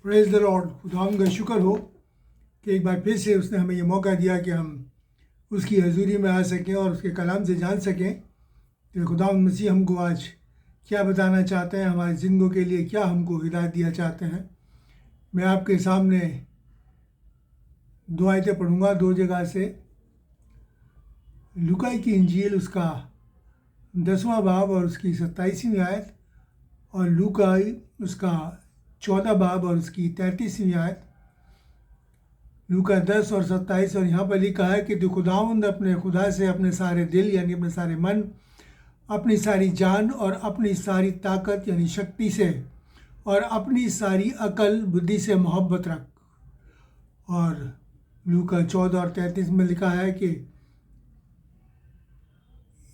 Praise the Lord. खुदावंद का शुक्र हो कि एक बार फिर से उसने हमें ये मौका दिया कि हम उसकी हजूरी में आ सकें और उसके कलाम से जान सकें कि खुदावंद मसीह हमको आज क्या बताना चाहते हैं, हमारी ज़िंदगी के लिए क्या हमको हिदायत दिया चाहते हैं। मैं आपके सामने दो आयतें पढ़ूँगा, दो जगह से। लूका की इंजील उसका 10वां बाब और उसकी 27वीं आयत, और लूका उसका 14 बाब और उसकी 33वीं आयत। लूका 10 और 27। और यहाँ पर लिखा है कि तू खुदावंद अपने खुदा से अपने सारे दिल यानी अपने सारे मन, अपनी सारी जान और अपनी सारी ताकत यानी शक्ति से और अपनी सारी अकल बुद्धि से मोहब्बत रख। और लूका 14 और 33 में लिखा है कि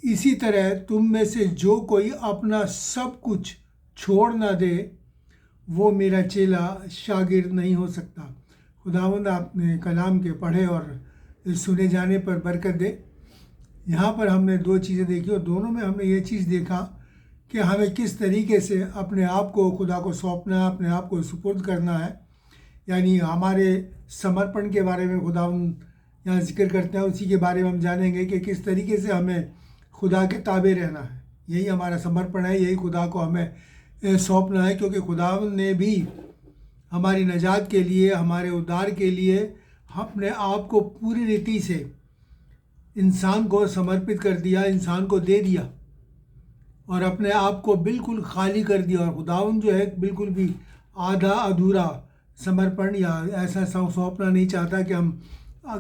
इसी तरह तुम में से जो कोई अपना सब कुछ छोड़ ना दे वो मेरा चेला शागिर्द नहीं हो सकता। खुदावंद आपने कलाम के पढ़े और सुने जाने पर बरकत दे। यहाँ पर हमने दो चीज़ें देखी और दोनों में हमने ये चीज़ देखा कि हमें किस तरीके से अपने आप को खुदा को सौंपना, अपने आप को सुपुर्द करना है। यानी हमारे समर्पण के बारे में खुदावंद यहाँ जिक्र करते हैं, उसी के बारे में हम जानेंगे कि किस तरीके से हमें खुदा के ताबे रहना है। यही हमारा समर्पण है, यही खुदा को हमें सौंपना है, क्योंकि खुदावंद ने भी हमारी नजात के लिए, हमारे उद्धार के लिए अपने आप को पूरी रीति से इंसान को समर्पित कर दिया, इंसान को दे दिया और अपने आप को बिल्कुल खाली कर दिया। और खुदावंद जो है बिल्कुल भी आधा अधूरा समर्पण या ऐसा सौंपना नहीं चाहता कि हम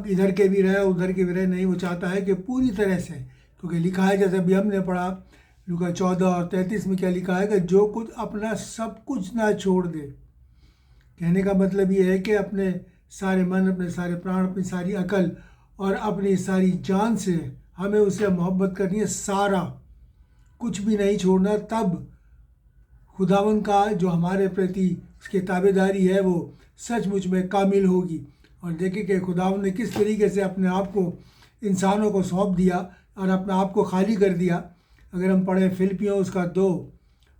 इधर के भी रहे उधर के भी रहे। नहीं, वो चाहता है कि पूरी तरह से, क्योंकि लिखा है जैसे अभी हमने पढ़ा लूका 14 और 33 में क्या लिखा है कि जो कुछ अपना सब कुछ ना छोड़ दे। कहने का मतलब ये है कि अपने सारे मन, अपने सारे प्राण, अपनी सारी अकल और अपनी सारी जान से हमें उससे मोहब्बत करनी है, सारा कुछ भी नहीं छोड़ना। तब खुदावंद का जो हमारे प्रति उसकी ताबेदारी है वो सचमुच में कामिल होगी। और देखिए कि खुदावंद ने किस तरीके से अपने आप को इंसानों को सौंप दिया और अपने आप को खाली कर दिया। अगर हम पढ़ें फिलिपियों उसका 2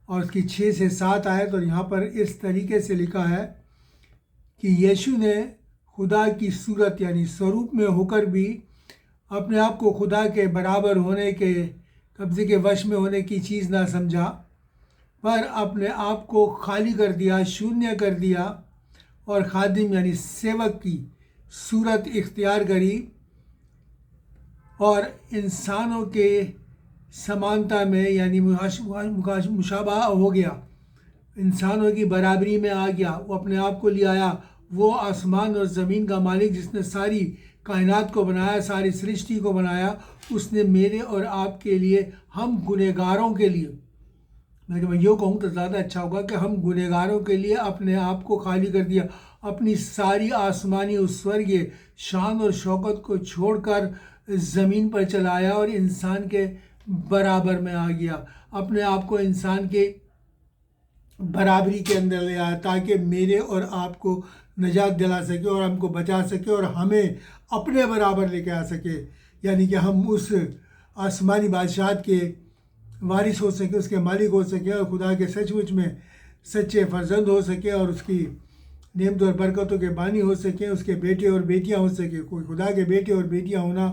और उसकी 6 से 7 आए तो यहाँ पर इस तरीके से लिखा है कि यीशु ने खुदा की सूरत यानी स्वरूप में होकर भी अपने आप को खुदा के बराबर होने के कब्जे के वश में होने की चीज़ ना समझा, पर अपने आप को खाली कर दिया, शून्य कर दिया और खादिम यानी सेवक की सूरत इख्तियार करी और इंसानों के समानता में यानी मुशाबा हो गया, इंसानों की बराबरी में आ गया। वो अपने आप को ले आया। वो आसमान और ज़मीन का मालिक जिसने सारी कायनात को बनाया, सारी सृष्टि को बनाया, उसने मेरे और आपके लिए, हम गुनहगारों के लिए, मैं यूँ कहूँ तो ज़्यादा अच्छा होगा कि हम गुनहगारों के लिए अपने आप को खाली कर दिया। अपनी सारी आसमानी उस स्वर्गीय शान और शौकत को छोड़कर ज़मीन पर चलाया और इंसान के बराबर में आ गया। अपने आप को इंसान के बराबरी के अंदर ले आया ताकि मेरे और आपको नजात दिला सके और हमको बचा सके और हमें अपने बराबर लेके आ सके। यानी कि हम उस आसमानी बादशाह के वारिस हो सके, उसके मालिक हो सके और खुदा के सचमुच में सच्चे फर्जंद हो सके और उसकी नेमत और बरकतों के बानी हो सके, उसके बेटे और बेटियां हो सके। कोई खुदा के बेटे और बेटियां होना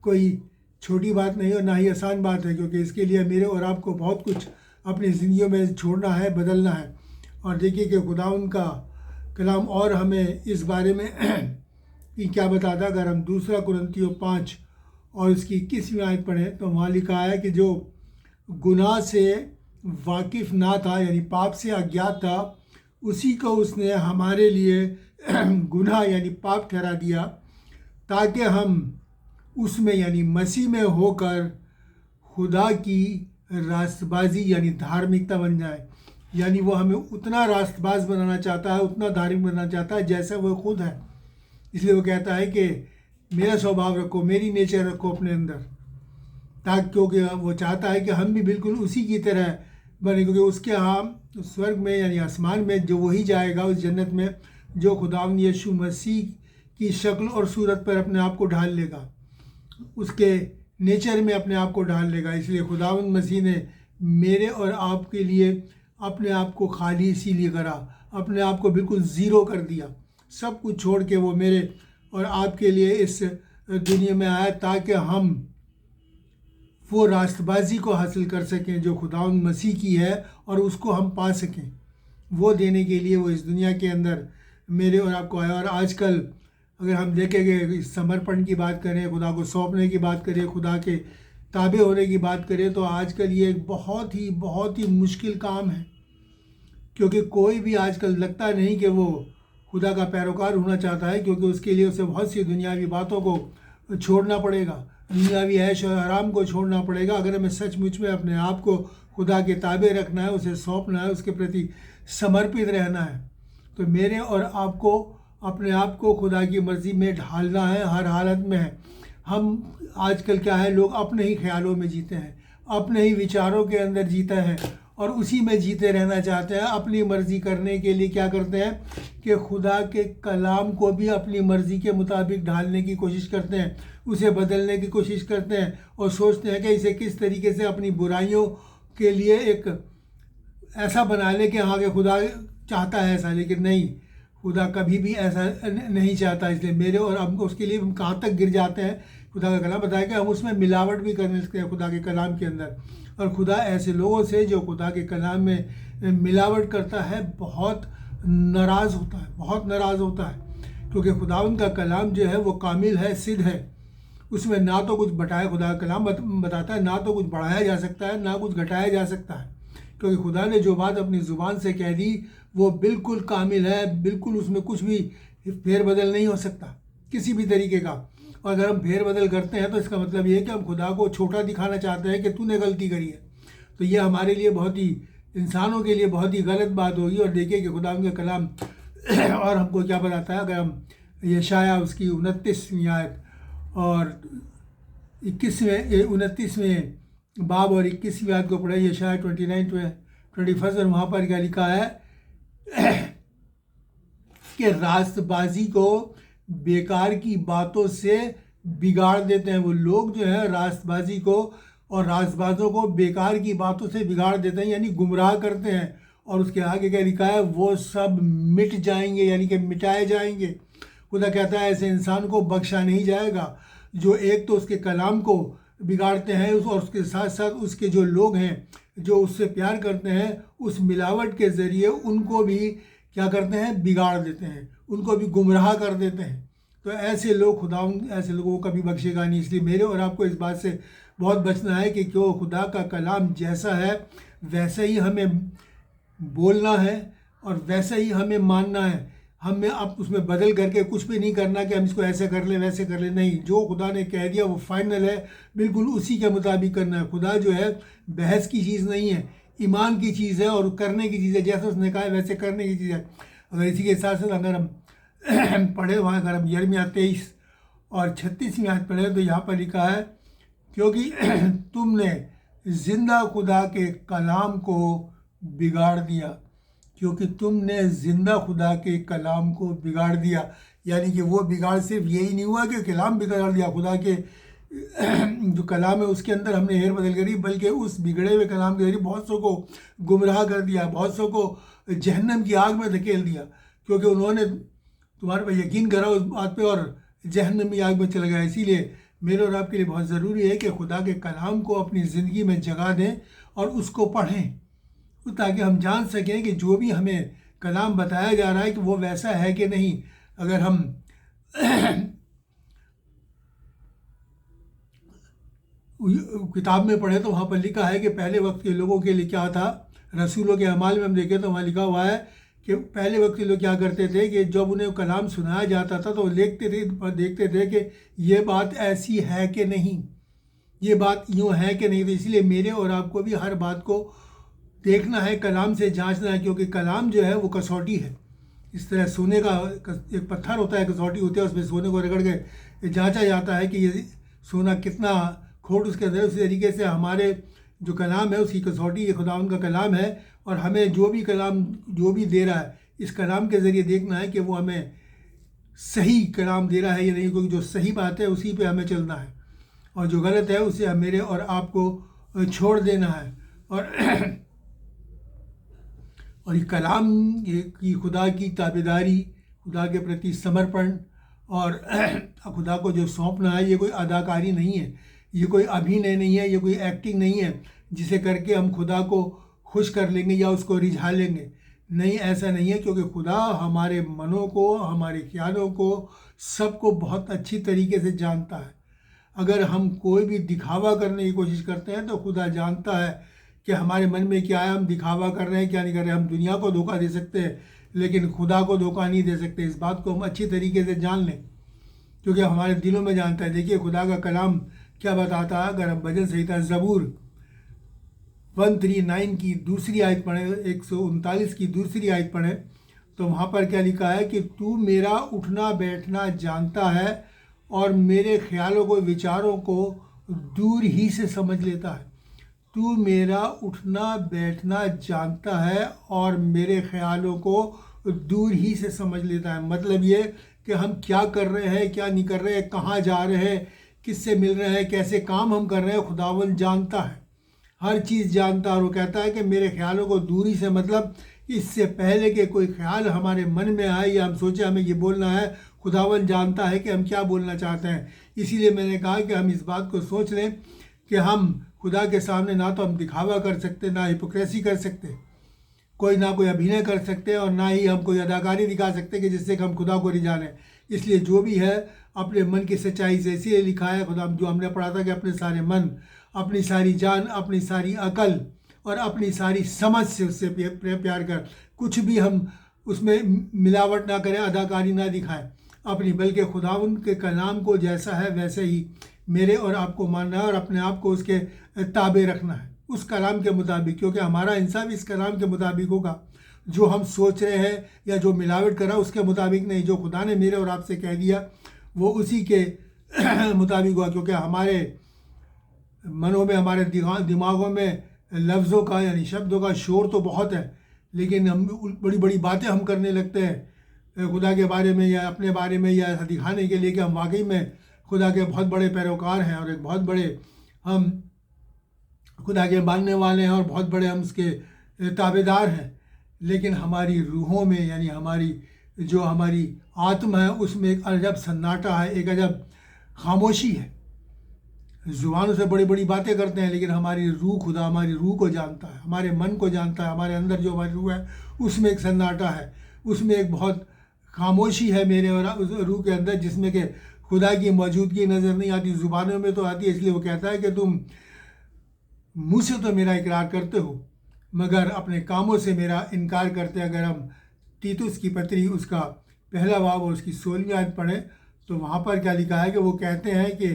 कोई छोटी बात नहीं और ना ही आसान बात है, क्योंकि इसके लिए मेरे और आपको बहुत कुछ अपनी ज़िंदगियों में छोड़ना है, बदलना है। और देखिए कि खुदा उनका कलाम और हमें इस बारे में कि क्या बताता। अगर हम 2 कुरिन्थियों 5 और उसकी 21वीं आयत पढ़ें तो वहाँ लिखा है कि जो गुनाह से वाकिफ़ ना था यानी पाप से अज्ञात था, उसी को उसने हमारे लिए गुनाह यानी पाप ठहरा दिया, ताकि हम उसमें यानी मसीह में होकर खुदा की रास्तबाजी यानी धार्मिकता बन जाए। यानी वो हमें उतना रास्तबाज बनाना चाहता है, उतना धार्मिक बनाना चाहता है जैसा वो खुद है। इसलिए वो कहता है कि मेरा स्वभाव रखो, मेरी नेचर रखो अपने अंदर, ताकि क्योंकि वो चाहता है कि हम भी बिल्कुल उसी की तरह बने। क्योंकि उसके यहाँ स्वर्ग में यानी आसमान में जो वही जाएगा उस जन्नत में जो खुदावंद यीशु मसीह की शक्ल और सूरत पर अपने आप को ढाल लेगा, उसके नेचर में अपने आप को ढाल लेगा। इसलिए खुदावंद मसीह ने मेरे और आपके लिए अपने आप को खाली इसीलिए करा, अपने आप को बिल्कुल ज़ीरो कर दिया, सब कुछ छोड़ के वो मेरे और आपके लिए इस दुनिया में आया ताकि हम वो रास्तबाजी को हासिल कर सकें जो खुदावंद मसीह की है और उसको हम पा सकें। वो देने के लिए वो इस दुनिया के अंदर मेरे और आपको आया। और आजकल अगर हम देखेंगे, समर्पण की बात करें, खुदा को सौंपने की बात करें, खुदा के ताबे होने की बात करें, तो आजकल ये एक बहुत ही मुश्किल काम है, क्योंकि कोई भी आजकल लगता नहीं कि वो खुदा का पैरोकार होना चाहता है, क्योंकि उसके लिए उसे बहुत सी दुनियावी बातों को छोड़ना पड़ेगा, दुनियावी ऐश और आराम को छोड़ना पड़ेगा। अगर हमें सचमुच में अपने आप को खुदा के ताबे रखना है, उसे सौंपना है, उसके प्रति समर्पित रहना है, तो मेरे और आपको अपने आप को खुदा की मर्ज़ी में ढालना है हर हालत में है। हम आजकल क्या है, लोग अपने ही ख्यालों में जीते हैं, अपने ही विचारों के अंदर जीते हैं और उसी में जीते रहना चाहते हैं। अपनी मर्ज़ी करने के लिए क्या करते हैं कि खुदा के कलाम को भी अपनी मर्ज़ी के मुताबिक ढालने की कोशिश करते हैं, उसे बदलने की कोशिश करते हैं और सोचते हैं कि इसे किस तरीके से अपनी बुराइयों के लिए एक ऐसा बना ले कि हाँ कि खुदा चाहता है ऐसा, लेकिन नहीं, खुदा कभी भी ऐसा नहीं चाहता। इसलिए मेरे और हम उसके लिए हम कहाँ तक गिर जाते हैं। खुदा का कलाम बताया कि हम उसमें मिलावट भी करने लगते हैं खुदा के कलाम के अंदर, और खुदा ऐसे लोगों से जो खुदा के कलाम में मिलावट करता है बहुत नाराज़ होता है, बहुत नाराज़ होता है, क्योंकि खुदावंद का कलाम जो है वो कामिल है, सिद्ध है, उसमें ना तो कुछ बटाया, खुदा का कलाम बताता है ना तो कुछ बढ़ाया जा सकता है ना कुछ घटाया जा सकता है, क्योंकि खुदा ने जो बात अपनी ज़ुबान से कह दी वो बिल्कुल कामिल है, बिल्कुल उसमें कुछ भी फेरबदल नहीं हो सकता किसी भी तरीके का। और अगर हम फेरबदल करते हैं तो इसका मतलब ये है कि हम खुदा को छोटा दिखाना चाहते हैं कि तूने गलती करी है, तो ये हमारे लिए बहुत ही, इंसानों के लिए बहुत ही गलत बात होगी। और देखिए कि खुदा उनका कलाम और हमको क्या बताता है। अगर हम यशाया उसकी 29वीं आयत और 29वें बाब और 21वीं आयत को पढ़े, यशाया 29:21, और वहाँ पर क्या लिखा है कि रास्तबाजी को बेकार की बातों से बिगाड़ देते हैं। वो लोग जो है रास्तबाजी को और रास्तबाजों को बेकार की बातों से बिगाड़ देते हैं, यानी गुमराह करते हैं। और उसके आगे क्या लिखा है, वो सब मिट जाएंगे, यानी कि मिटाए जाएंगे। खुदा कहता है ऐसे इंसान को बख्शा नहीं जाएगा जो एक तो उसके कलाम को बिगाड़ते हैं और उसके साथ साथ उसके जो लोग हैं जो उससे प्यार करते हैं, उस मिलावट के ज़रिए उनको भी क्या करते हैं, बिगाड़ देते हैं, उनको भी गुमराह कर देते हैं। तो ऐसे लोग, खुदा ऐसे लोगों को कभी बख्शेगा नहीं। इसलिए मेरे और आपको इस बात से बहुत बचना है कि क्यों खुदा का कलाम जैसा है वैसे ही हमें बोलना है और वैसे ही हमें मानना है। हमें अब उसमें बदल करके कुछ भी नहीं करना कि हम इसको ऐसे कर लें वैसे कर लें, नहीं, जो खुदा ने कह दिया वो फाइनल है, बिल्कुल उसी के मुताबिक करना है। खुदा जो है बहस की चीज़ नहीं है, ईमान की चीज़ है और करने की चीज़ है, जैसे उसने कहा है वैसे करने की चीज़ है। अगर इसी के साथ साथ अगर हम पढ़े वहाँ, अगर हम यिर्मयाह 23 और 36वीं आयत पढ़े तो यहाँ पर लिखा है, क्योंकि तुमने जिंदा खुदा के कलाम को बिगाड़ दिया, क्योंकि तुमने जिंदा खुदा के कलाम को बिगाड़ दिया। यानी कि वो बिगाड़ सिर्फ यही नहीं हुआ कि कलाम बिगाड़ दिया, खुदा के जो कलाम है उसके अंदर हमने हेर बदल करी, बल्कि उस बिगड़े हुए कलाम के जरिए बहुत सौ को गुमराह कर दिया, बहुत सौ को जहन्नम की आग में धकेल दिया, क्योंकि उन्होंने तुम्हारे पर यकीन करा उस बात पे और जहन्नम की आग में चला गया। इसीलिए मेरे और आपके लिए बहुत ज़रूरी है कि खुदा के कलाम को अपनी ज़िंदगी में जगह दें और उसको पढ़ें, ताकि हम जान सकें कि जो भी हमें कलाम बताया जा रहा है कि वो वैसा है कि नहीं। अगर हम किताब में पढ़े तो वहाँ पर लिखा है कि पहले वक्त के लोगों के लिए क्या था, रसूलों के अमाल में हम देखें तो वहाँ लिखा हुआ है कि पहले वक्त के लोग क्या करते थे कि जब उन्हें कलाम सुनाया जाता था तो देखते थे कि ये बात ऐसी है कि नहीं, ये बात यूँ है कि नहीं। तो इसलिए मेरे और आपको भी हर बात को देखना है, कलाम से जांचना है, क्योंकि कलाम जो है वो कसौटी है। इस तरह सोने का एक पत्थर होता है, कसौटी होती है, उसमें सोने को रगड़ के जांचा जाता है कि ये सोना कितना खोट उसके अंदर। उसी तरीके से हमारे जो कलाम है उसकी कसौटी ये खुदावंद का कलाम है, और हमें जो भी कलाम जो भी दे रहा है इस कलाम के ज़रिए देखना है कि वो हमें सही कलाम दे रहा है या नहीं, क्योंकि जो सही बात है उसी पे हमें चलना है और जो गलत है उसे मेरे और आपको छोड़ देना है। और और ये कलाम की खुदा की ताबेदारी, खुदा के प्रति समर्पण और खुदा को जो सौंपना है, ये कोई अदाकारी नहीं है, ये कोई अभिनय नहीं है, ये कोई एक्टिंग नहीं है जिसे करके हम खुदा को खुश कर लेंगे या उसको रिझा लेंगे। नहीं, ऐसा नहीं है, क्योंकि खुदा हमारे मनों को, हमारे ख्यालों को, सबको बहुत अच्छी तरीके से जानता है। अगर हम कोई भी दिखावा करने की कोशिश करते हैं तो खुदा जानता है कि हमारे मन में क्या है, हम दिखावा कर रहे हैं क्या नहीं कर रहे हैं। हम दुनिया को धोखा दे सकते हैं लेकिन खुदा को धोखा नहीं दे सकते। इस बात को हम अच्छी तरीके से जान लें, क्योंकि हमारे दिलों में जानता है। देखिए खुदा का कलाम क्या बताता है। अगर हम भजन संहिता ज़बूर 139 की दूसरी आयत पढ़ें, 139 की दूसरी आयत पढ़ें, तो वहाँ पर क्या लिखा है कि तू मेरा उठना बैठना जानता है और मेरे ख्यालों को, विचारों को दूर ही से समझ लेता है। तू मेरा उठना बैठना जानता है और मेरे ख्यालों को दूर ही से समझ लेता है। मतलब ये कि हम क्या कर रहे हैं, क्या नहीं कर रहे हैं, कहाँ जा रहे हैं, किससे मिल रहे हैं, कैसे काम हम कर रहे हैं, खुदावंद जानता है, हर चीज़ जानता है। और वो कहता है कि मेरे ख्यालों को दूरी से, मतलब इससे पहले कि कोई ख्याल हमारे मन में आए या हम सोचे हमें ये बोलना है, खुदावंद जानता है कि हम क्या बोलना चाहते हैं। इसीलिए मैंने कहा कि हम इस बात को सोच लें कि हम खुदा के सामने ना तो हम दिखावा कर सकते, ना हिपोक्रेसी कर सकते, ना कोई अभिनय कर सकते, और ना ही हम कोई अदाकारी दिखा सकते कि जिससे कि हम खुदा को रिझा लें। इसलिए जो भी है अपने मन की सच्चाई से, इसीलिए लिखा है खुदा, जो हमने पढ़ा था कि अपने सारे मन, अपनी सारी जान, अपनी सारी अकल और अपनी सारी समझ से उससे प्यार कर। कुछ भी हम उसमें मिलावट ना करें, अदाकारी ना दिखाएं अपनी, बल्कि खुदावंद के कलाम को जैसा है वैसे ही मेरे और आपको मानना है और अपने आप को उसके ताबे रखना है, उस कलाम के मुताबिक। क्योंकि हमारा इंसाफ इस कलाम के मुताबिक होगा। जो हम सोच रहे हैं या जो मिलावट कर रहा है उसके मुताबिक नहीं। जो खुदा ने मेरे और आपसे कह दिया वो उसी के मुताबिक हुआ। क्योंकि हमारे मनों में, हमारे दिमागों में लफ्ज़ों का यानी शब्दों का शोर तो बहुत है, लेकिन हम बड़ी बड़ी बातें हम करने लगते हैं खुदा के बारे में या अपने बारे में, या ऐसा दिखाने के लिए कि हम वाकई में खुदा के बहुत बड़े पैरोकार हैं और एक बहुत बड़े हम खुदा के मानने वाले हैं और बहुत बड़े हम उसके ताबेदार हैं। लेकिन हमारी रूहों में, यानी हमारी आत्मा है, उसमें एक अजब सन्नाटा है, एक अजब खामोशी है। ज़ुबानों से बड़ी बड़ी बातें करते हैं, लेकिन हमारी रूह, खुदा हमारी रूह को जानता है, हमारे मन को जानता है। हमारे अंदर जो हमारी रूह है उसमें एक सन्नाटा है, उसमें एक बहुत खामोशी है मेरे और उस रूह के अंदर, जिसमें कि खुदा की मौजूदगी नज़र नहीं आती। ज़ुबानों में तो आती है। इसलिए वो कहता है कि तुम मुँह से तो मेरा इकरार करते हो मगर अपने कामों से मेरा इनकार करते। अगर हम तीतुस की पत्री उसका पहला बाब और उसकी 16वीं आयत पढ़ें तो वहाँ पर क्या लिखा है कि वो कहते हैं कि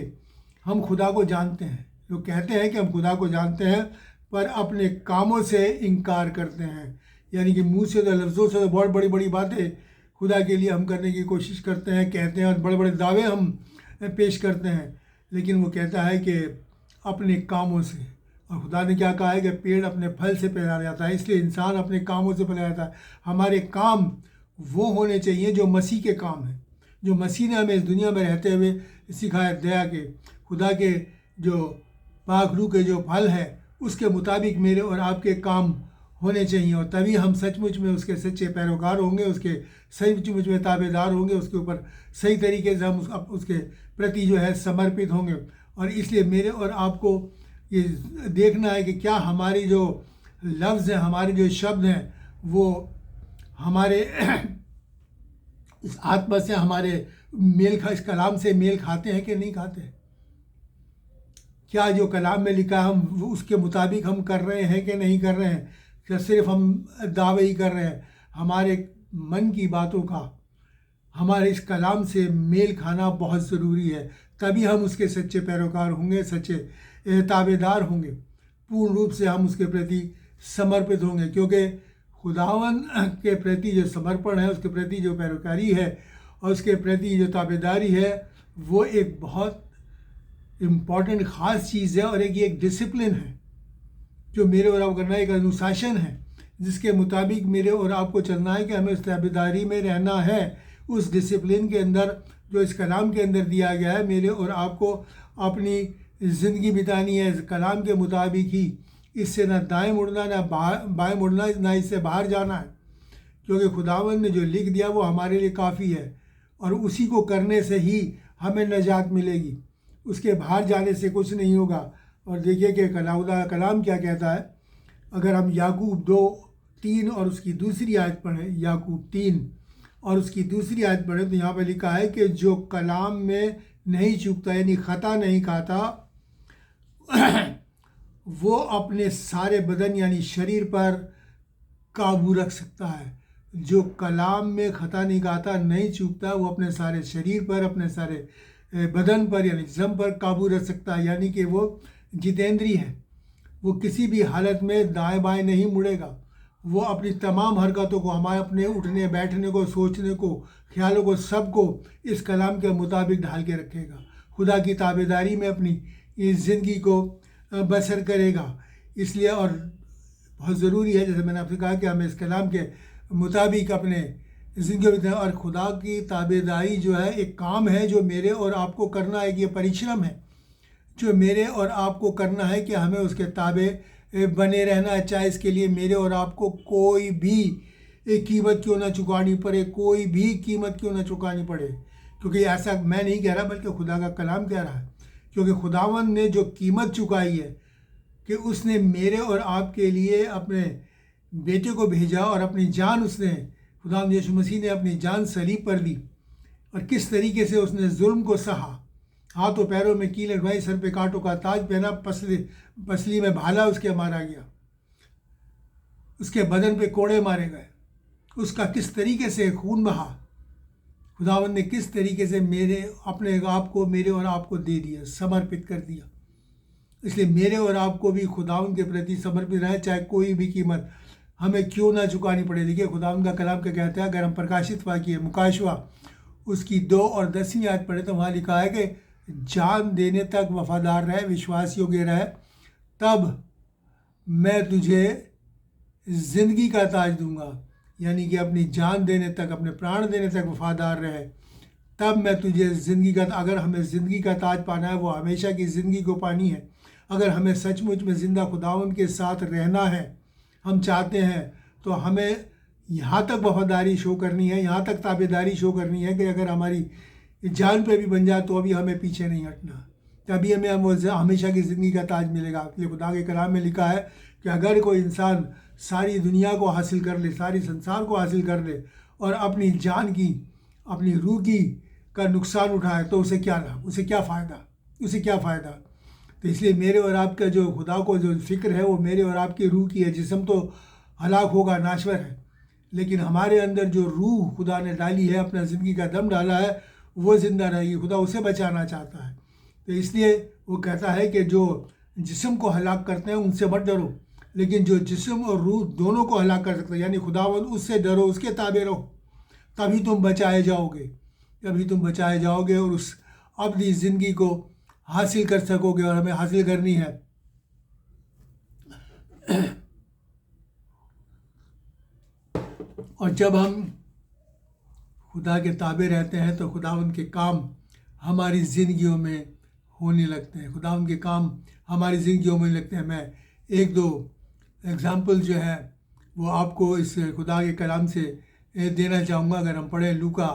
हम खुदा को जानते हैं। लोग कहते हैं कि हम खुदा को जानते हैं पर अपने कामों से इनकार करते हैं। यानी कि मुँह से तो, लफ्ज़ों से तो बहुत बड़ी बड़ी बातें खुदा के लिए हम करने की कोशिश करते हैं, कहते हैं और बड़े बड़े दावे हम पेश करते हैं, लेकिन वो कहता है कि अपने कामों से। और खुदा ने क्या कहा है कि पेड़ अपने फल से पहचाना जाता है, इसलिए इंसान अपने कामों से पहचाना जाता है। हमारे काम वो होने चाहिए जो मसीह के काम हैं, जो मसीह ने हमें इस दुनिया में रहते हुए सिखाया। दया के, खुदा के जो पाक रूह के जो फल है उसके मुताबिक मेरे और आपके काम होने चाहिए, और तभी हम सचमुच में उसके सच्चे पैरोकार होंगे, उसके सचमुच में ताबेदार होंगे, उसके ऊपर सही तरीके से हम उसके प्रति जो है समर्पित होंगे। और इसलिए मेरे और आपको ये देखना है कि क्या हमारी जो लफ्ज़ हैं, हमारे जो शब्द हैं, वो हमारे इस आत्मा से, हमारे इस कलाम से मेल खाते हैं कि नहीं खाते। क्या जो कलाम में लिखा है हम उसके मुताबिक हम कर रहे हैं कि नहीं कर रहे हैं, क्या सिर्फ हम दावे ही कर रहे हैं। हमारे मन की बातों का हमारे इस कलाम से मेल खाना बहुत ज़रूरी है, तभी हम उसके सच्चे पैरोकार होंगे, सच्चे ताबेदार होंगे, पूर्ण रूप से हम उसके प्रति समर्पित होंगे। क्योंकि खुदावन के प्रति जो समर्पण है, उसके प्रति जो पैरोकारी है और उसके प्रति जो ताबेदारी है, वो एक बहुत इम्पॉर्टेंट ख़ास चीज़ है और एक डिसिप्लिन है जो मेरे और आपको करना है, एक अनुशासन है जिसके मुताबिक मेरे और आपको चलना है कि हमें उस ताबेदारी में रहना है। उस डिसिप्लिन के अंदर जो इस कलाम के अंदर दिया गया है, मेरे और आपको अपनी ज़िंदगी बितानी है इस कलाम के मुताबिक ही। इससे ना दाएं मुड़ना ना बाएं मुड़ना, ना इससे बाहर जाना है, क्योंकि खुदावंद ने जो लिख दिया वो हमारे लिए काफ़ी है और उसी को करने से ही हमें नजात मिलेगी। उसके बाहर जाने से कुछ नहीं होगा। और देखिए कि खुदा कलाम क्या कहता है। अगर हम याकूब 2:3 और उसकी दूसरी आयत पढ़ें, याकूब 3 और उसकी दूसरी आयत पढ़ें, तो यहाँ पर लिखा है कि जो कलाम में नहीं चूकता यानी ख़ता नहीं खाता वो अपने सारे बदन यानी शरीर पर काबू रख सकता है। जो कलाम में ख़ता नहीं खाता, नहीं चूकता, वो अपने सारे शरीर पर, अपने सारे बदन पर यानी जिस्म पर काबू रख सकता है। यानी कि वो जितेंद्री है। वो किसी भी हालत में दाएं बाएं नहीं मुड़ेगा। वो अपनी तमाम हरकतों को, हमारे अपने उठने बैठने को, सोचने को, ख्यालों को, सबको इस कलाम के मुताबिक ढाल के रखेगा। खुदा की ताबेदारी में अपनी इस ज़िंदगी को बसर करेगा। इसलिए और बहुत ज़रूरी है, जैसे मैंने आपसे कहा, कि हमें इस कलाम के मुताबिक अपने ज़िंदगी में, और खुदा की ताबेदारी जो है एक काम है जो मेरे और आपको करना है। कि ये परिश्रम है जो मेरे और आपको करना है कि हमें उसके ताबे बने रहना है, चाहे इसके लिए मेरे और आपको कोई भी कीमत क्यों ना चुकानी पड़े, कोई भी कीमत क्यों ना चुकानी पड़े। क्योंकि ऐसा मैं नहीं कह रहा, बल्कि खुदा का कलाम कह रहा है। क्योंकि खुदावंद ने जो कीमत चुकाई है कि उसने मेरे और आपके लिए अपने बेटे को भेजा और अपनी जान उसने, खुदावंद यीशु मसीह ने अपनी जान सलीब पर दी। और किस तरीके से उसने जुल्म को सहा, हाथों पैरों में कील लगवाई, सर पे कांटों का ताज पहना, पसली में भाला उसके मारा गया, उसके बदन पे कोड़े मारे गए, उसका किस तरीके से खून बहा, खुदावंद ने किस तरीके से अपने आप को मेरे और आपको दे दिया, समर्पित कर दिया। इसलिए मेरे और आपको भी खुदावंद के प्रति समर्पित रहे, चाहे कोई भी कीमत हमें क्यों ना चुकानी पड़े। देखिए खुदावंद का कलाम क्या कहता है। अगर हम प्रकाशित वाक्य मुकाशवा उसकी 2 और 10वीं आयत पढ़े, तो वहाँ लिखा है कि जान देने तक वफादार रहे, विश्वास योग्य रहे, तब मैं तुझे ज़िंदगी का ताज दूंगा। यानी कि अपनी जान देने तक, अपने प्राण देने तक वफादार रहे, तब मैं तुझे ज़िंदगी का, अगर हमें ज़िंदगी का ताज पाना है, वो हमेशा की ज़िंदगी को पानी है, अगर हमें सचमुच में ज़िंदा खुदावंद के साथ रहना है, हम चाहते हैं, तो हमें यहाँ तक वफादारी शो करनी है, यहाँ तक ताबेदारी शो करनी है कि अगर हमारी जान पे भी बन जाए तो अभी हमें पीछे नहीं हटना, तभी हमें वो हमेशा की ज़िंदगी का ताज मिलेगा। ये खुदा के कलाम में लिखा है कि अगर कोई इंसान सारी दुनिया को हासिल कर ले, सारी संसार को हासिल कर ले और अपनी जान की, अपनी रूह की का नुकसान उठाए, तो उसे क्या लाभ, उसे क्या फ़ायदा, उसे क्या फ़ायदा। तो इसलिए मेरे और आपका जो खुदा को जो फ़िक्र है वो मेरे और आपकी रूह की है। जिस्म तो हलाक होगा, नाश्वर है, लेकिन हमारे अंदर जो रूह खुदा ने डाली है, अपना ज़िंदगी का दम डाला है, वो ज़िंदा रहेगी। खुदा उसे बचाना चाहता है। तो इसलिए वो कहता है कि जो जिस्म को हलाक करते हैं उनसे मत डरो, लेकिन जो जिस्म और रूह दोनों को हलाक कर सकते हैं, यानी खुदावंद, उससे डरो, उसके ताबे रहो, तभी तुम बचाए जाओगे, तभी तुम बचाए जाओगे और उस अब्दी ज़िंदगी को हासिल कर सकोगे। और हमें हासिल करनी है। और जब हम खुदा के ताबे रहते हैं तो खुदावंद के काम हमारी ज़िंदगियों में होने लगते हैं, खुदावंद के काम हमारी ज़िंदगियों में लगते हैं। मैं 1-2 एग्ज़ाम्पल जो है वो आपको इस खुदा के कलाम से देना चाहूँगा। अगर हम पढ़ें लूका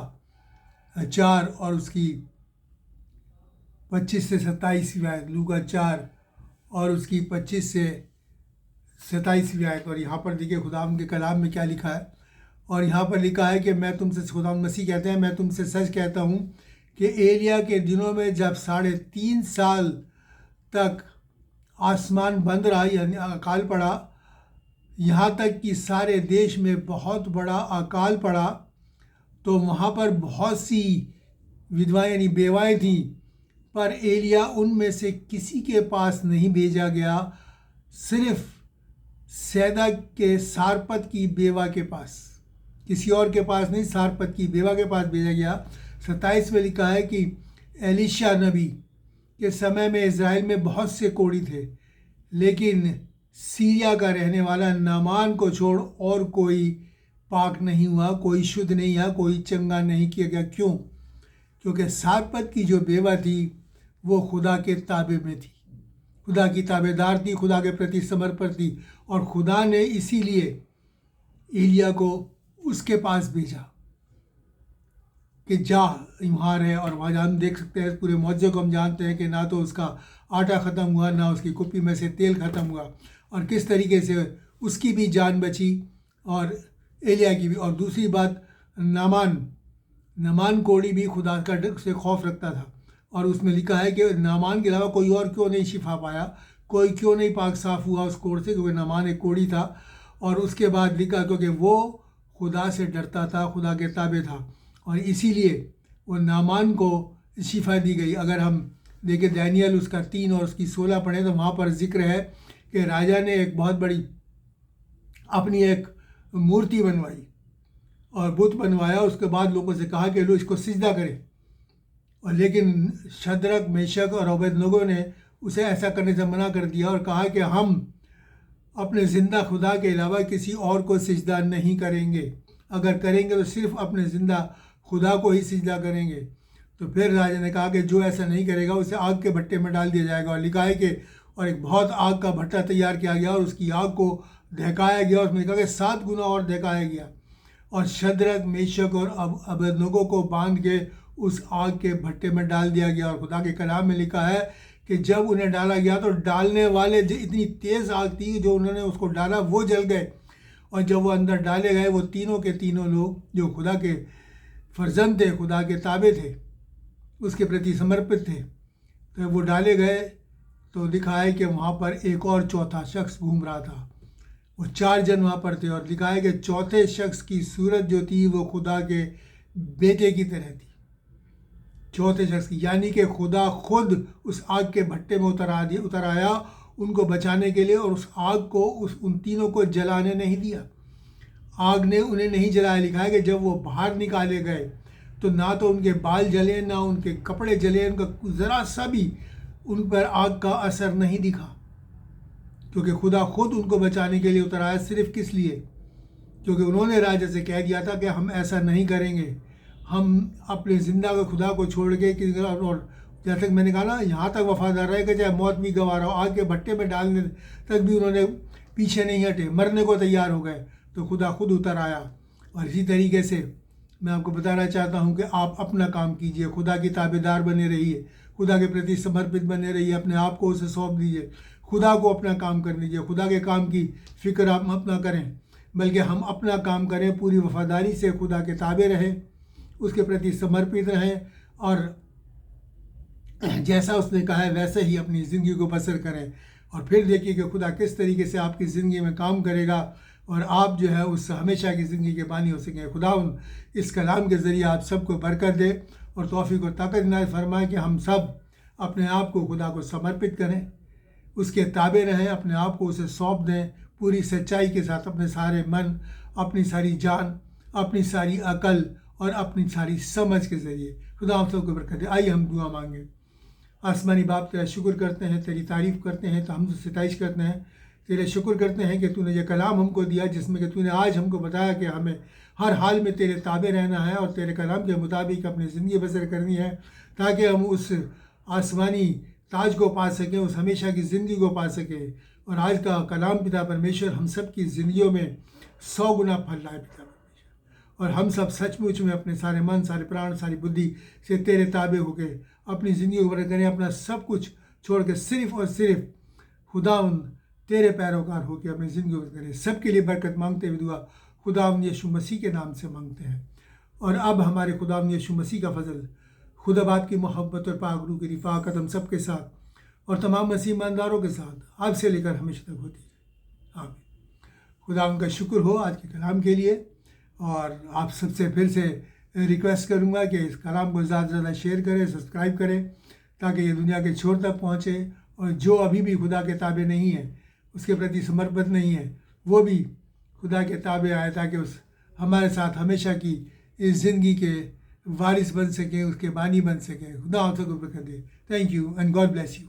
4 और उसकी 25 से 27वीं आयत, लूका 4 और उसकी 25 से 27वीं आयत। और यहाँ पर देखिए खुदावंद के कलाम में क्या लिखा है। और यहाँ पर लिखा है कि मैं तुमसे, खुदावंद मसीह कहते हैं, मैं तुमसे सच कहता हूँ कि एलिया के दिनों में जब 3.5 साल तक आसमान बंद रहा, यानी अकाल पड़ा, यहाँ तक कि सारे देश में बहुत बड़ा अकाल पड़ा, तो वहाँ पर बहुत सी विधवाएं यानी बेवाएँ थीं, पर एलिया उनमें से किसी के पास नहीं भेजा गया, सिर्फ सैदा के सारपत की बेवा के पास, किसी और के पास नहीं, सारपत की बेवा के पास भेजा गया। 27 में लिखा है कि एलीशा नबी के समय में इज़राइल में बहुत से कोढ़ी थे, लेकिन सीरिया का रहने वाला नामान को छोड़ और कोई पाक नहीं हुआ, कोई शुद्ध नहीं हुआ, कोई चंगा नहीं किया गया। क्यों? क्योंकि सारपत की जो बेवा थी वो खुदा के ताबे में थी, खुदा की ताबेदार थी, खुदा के प्रति समर्पण थी, और खुदा ने इसीलिए एलिया को उसके पास भेजा कि जा वहाँ रहे। और वहाँ हम देख सकते हैं पूरे मौजे को हम जानते हैं कि ना तो उसका आटा ख़त्म हुआ, ना उसकी कुप्पी में से तेल ख़त्म हुआ, और किस तरीके से उसकी भी जान बची और एलिया की भी। और दूसरी बात, नामान कोढ़ी भी खुदा का डर से खौफ रखता था, और उसमें लिखा है कि नामान के अलावा कोई और क्यों नहीं शिफा पाया, कोई क्यों नहीं पाक साफ़ हुआ उस कोढ़ से, क्योंकि नामान एक कोढ़ी था। और उसके बाद लिखा क्योंकि वो खुदा से डरता था, खुदा के ताबे था, और इसीलिए वो नामान को शिफा दी गई। अगर हम देखें दानियल उसका 3 और उसकी 16 पढ़ें तो वहाँ पर जिक्र है कि राजा ने एक बहुत बड़ी अपनी एक मूर्ति बनवाई और बुत बनवाया। उसके बाद लोगों से कहा कि लो इसको सिजदा करें, और लेकिन शद्रक, मेशक और अबेदनगो ने उसे ऐसा करने से मना कर दिया और कहा कि हम अपने ज़िंदा खुदा के अलावा किसी और को सिजदा नहीं करेंगे, अगर करेंगे तो सिर्फ अपने ज़िंदा खुदा को ही सिजदा करेंगे। तो फिर राजा ने कहा कि जो ऐसा नहीं करेगा उसे आग के भट्टे में डाल दिया जाएगा। और लिखा है कि और एक बहुत आग का भट्टा तैयार किया गया और उसकी आग को दहकाया गया, और उसमें लिखा कि 7 गुना और दहकाया गया, और शद्रक, मेशक और अबेदनगो को बांध के उस आग के भट्टे में डाल दिया गया। और खुदा के कलाम में लिखा है कि जब उन्हें डाला गया तो डालने वाले इतनी तेज़ आग थी जो उन्होंने उसको डाला वो जल गए, और जब वो अंदर डाले गए वो तीनों के तीनों लोग जो खुदा के फर्जंद थे, खुदा के ताबे थे, उसके प्रति समर्पित थे, तो वो डाले गए। तो लिखा है कि वहाँ पर एक और चौथा शख्स घूम रहा था, वो 4 जन वहाँ पर थे, और दिखाया कि चौथे शख्स की सूरत जो थी वो खुदा के बेटे की तरह थी। चौथे शख्स की, यानी कि खुदा खुद उस आग के भट्टे में उतर आया उनको बचाने के लिए, और उस आग को उन तीनों को जलाने नहीं दिया। आग ने उन्हें नहीं जलाया। लिखा है कि जब वो बाहर निकाले गए तो ना तो उनके बाल जले, ना उनके कपड़े जले, उनका ज़रा सा भी उन पर आग का असर नहीं दिखा, क्योंकि खुदा खुद उनको बचाने के लिए उतर आया। सिर्फ किस लिए? क्योंकि उन्होंने राजा से कह दिया था कि हम ऐसा नहीं करेंगे, हम अपने ज़िंदा के खुदा को छोड़ के और जैसे कि मैंने कहा ना, यहाँ तक वफादार रहे कि चाहे मौत भी गंवा रहा हो, आग के भट्टे में डालने तक भी उन्होंने पीछे नहीं हटे, मरने को तैयार हो गए, तो खुदा खुद उतर आया। और इसी तरीके से मैं आपको बताना चाहता हूँ कि आप अपना काम कीजिए, खुदा की ताबेदार बने रहिए, खुदा के प्रति समर्पित बने रहिए, अपने आप को उसे सौंप दीजिए, खुदा को अपना काम करने दीजिए। खुदा के काम की फ़िक्र आप अपना करें, बल्कि हम अपना काम करें, पूरी वफादारी से खुदा के ताबे रहें, उसके प्रति समर्पित रहें, और जैसा उसने कहा है वैसे ही अपनी ज़िंदगी को बसर करें। और फिर देखिए कि खुदा किस तरीके से आपकी ज़िंदगी में काम करेगा, और आप जो है उस हमेशा की ज़िंदगी के बानी हो सकें। खुदा इस कलाम के ज़रिए आप सबको बरकत दे और तौफीक और ताकत इनायत फरमाए कि हम सब अपने आप को खुदा को समर्पित करें, उसके ताबे रहें, अपने आप को उसे सौंप दें पूरी सच्चाई के साथ, अपने सारे मन, अपनी सारी जान, अपनी सारी अकल और अपनी सारी समझ के ज़रिए। खुदा हम सबको बरकत दे। आइए हम दुआ मांगें। आसमानी बाप, तेरा शुक्र करते हैं, तेरी तारीफ़ करते हैं, तो हम सिताइश करते हैं, तेरे शुक्र करते हैं कि तूने ये कलाम हमको दिया, जिसमें कि तूने आज हमको बताया कि हमें हर हाल में तेरे ताबे रहना है और तेरे कलाम के मुताबिक अपनी ज़िंदगी बसर करनी है, ताकि हम उस आसमानी ताज को पा सकें, उस हमेशा की ज़िंदगी को पा सकें। और आज का कलाम पिता परमेश्वर हम सब की ज़िंदगियों में 100 गुना फल लाए पिता परमेश्वर, और हम सब सचमुच में अपने सारे मन, सारे प्राण, सारी बुद्धि से तेरे ताबे हो गए, अपनी ज़िंदगी को बरकत करें, अपना सब कुछ छोड़ के सिर्फ़ और सिर्फ खुदा तेरे पैरोकार होकर अपनी ज़िंदगी को करें। सबके लिए बरकत मांगते हुए दुआ खुदा यीशु मसीह के नाम से मांगते हैं। और अब हमारे खुदा यीशु मसीह का फजल, खुदा बाप की मोहब्बत और पाक रूह की रिफ़ाक़त हम सब के साथ और तमाम मसीह ईमानदारों के साथ आज से लेकर हमेशा तक होती है। आमीन। खुदा उनका शुक्र हो आज के कलाम के लिए। और आप सबसे फिर से रिक्वेस्ट करूँगा कि इस कलाम को ज़्यादा से ज़्यादा शेयर करें, सब्सक्राइब करें, ताकि ये दुनिया के छोर तक पहुँचे, और जो अभी भी खुदा के ताबे नहीं है, उसके प्रति समर्पित नहीं है, वो भी खुदा के ताबे आए, ताकि उस हमारे साथ हमेशा की इस ज़िंदगी के वारिस बन सकें, उसके बानी बन सकें। खुदा आप सबको बरकत दे। Thank you and God bless you.